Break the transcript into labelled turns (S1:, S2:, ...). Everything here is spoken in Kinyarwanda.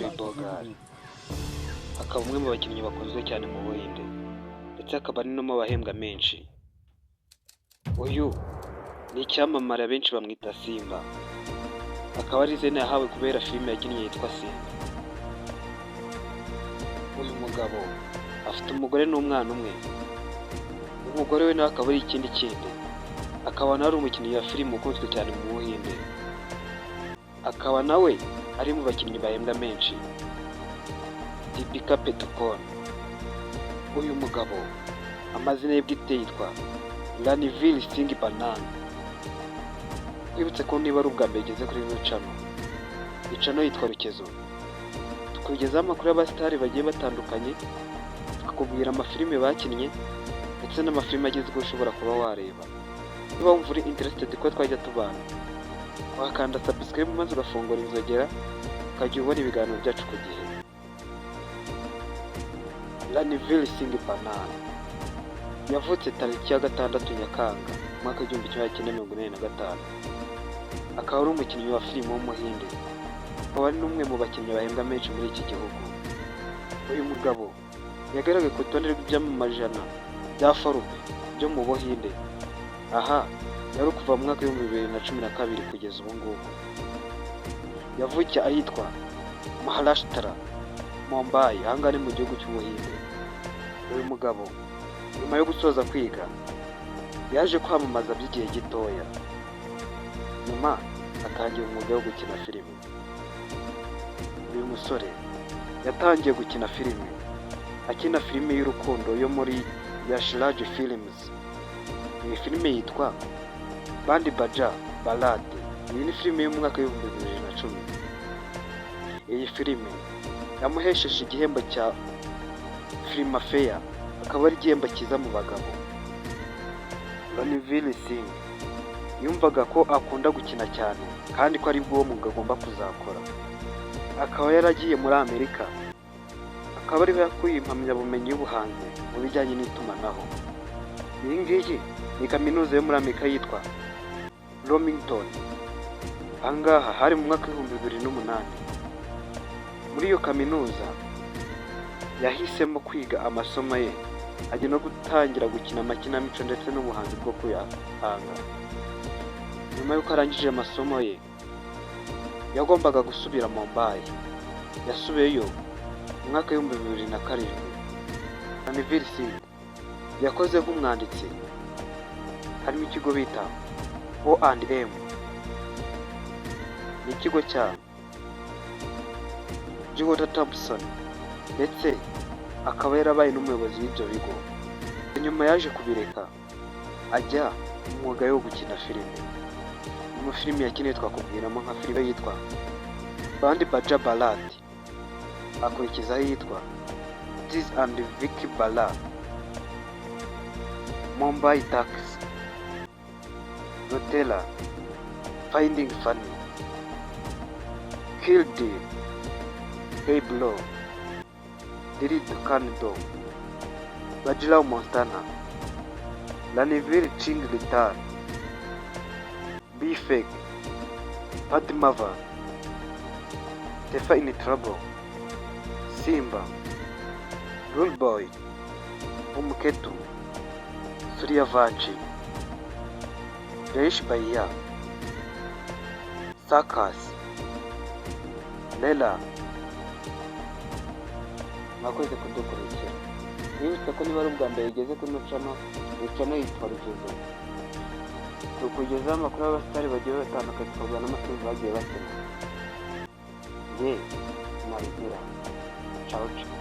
S1: Humphrey Bogart akaba umwe mu bakinnyi bakunzwe cyane mu Buhinde ndetse akaba ari no mu bahembwa menshi. Uyu ni icyamamare benshi bamwita Simba, akaba ari izina yahawe kubera filime yakinnye yitwa Simba. Uyu mugabo afite umugore n'umwana umwe, umugore we nawe akaba ari ikindi kindi, akaba nawe ari umukinnyi wa filime ukunzwe cyane mu Buhinde, akaba nawe ari mu bakinnyi bahembwa menshi. Deepika Padukone, uyu mugabo amazina ye bwite yitwa Ranveer Singh Banan. Twibutse ko niba ari ubwa mbere ugeze kuri ino channel yitwa Rukezo, tukugezaho amakuru y'abasitari bagiye batandukanye, tukakubwira amafilime bakinnye ndetse n'amafilime agezweho ushobora kuba wareba. Niba wumva uri interested ko twajya tubana, wakanda subscribe maze ugafungura inzogera ukajya ubona ibiganiro byacu ku gihe. Ranveer Singh Banan yavutse tariki ya 6 Nyakanga umwaka w'1945, akaba ari umukinnyi wa filime w'umuhinde, akaba ari n'umwe mu bakinnyi bahembwa menshi muri iki gihugu. Uyu mugabo yagaragaye ku rutonde rw'ibyamamajana bya Forbes byo mu Buhinde. Aha yari kuva mu mwaka w'2012 kugeza ubu ngubu. Yavukiye ahitwa Maharashtra, Mumbai, ahangane mu gihugu cy'Ubuhinde. Uyu mugabo nyuma yo gusoza kwiga yaje kwamamaza by'igihe gitoya, nyuma atangira umwuga wo gukina filime. Uyu musore yatangiye gukina filime akina filime y'urukundo yo muri Yash Raj Films. Iyi filime yitwa Bandi Baja Barat. Iyi ni filime yo mu mwaka w'2010. Iyi filime yamuhesheje igihembo cya Filmfare, akaba ari igihembo cyiza mu bagabo. Ranveer Singh yumvaga ko akunda gukina cyane kandi ko ari bwo mwuga agomba kuzakora. Akaba yaragiye muri Amerika, akaba ariho yakuye impamyabumenyi y'ubuhanzi mu bijyanye n'itumanaho. Iyi ngiyi ni kaminuza yo muri Amerika yitwa Wilmington. Ahangaha hari mu mwaka w'2008. Muri iyo kaminuza yahisemo kwiga amasomo ye, ajya no gutangira gukina amakinamico ndetse n'ubuhanzi bwo kuyahanga. Nyuma y'uko arangije amasomo ye yagombaga gusubira Mumbai. Yasubiyeyo mu mwaka w'2007. Ranveer Singh yakoze nk'umwanditsi, harimo ikigo bita O&M, ni ikigo cya J.W. Thompson, ndetse akaba yarabaye n'umuyobozi w'ibyo bigo. Nyuma yaje kubireka ajya mu mwuga wo gukina filime. Mu filime yakinnye twakubwiramo nka filime yitwa Bandi Baja Barat, akurikizaho yitwa This and Vicky Bala, Mumbai Taxi, Rotella, Finding Funny, Kill Deal, Hey Blow, Diri Dukan Do, Bajrao Montana, Ranveer Singh Return, Be Fake, Padmava, Tefa in Trouble, Simba, Rule Boy, Umketu, Suryavanshi, Jaish Bhaiya, Circus, Lela. Mwakoze kudukurikira. Nibutse ko niba ari ubwa mbere ugeze kuri channel yitwa Rukezo, tukugezaho amakuru y'abasitari bagiye batandukanye, tukavuga n'amafilime bagiye bakina. Ye Marigura. Ciao ciao.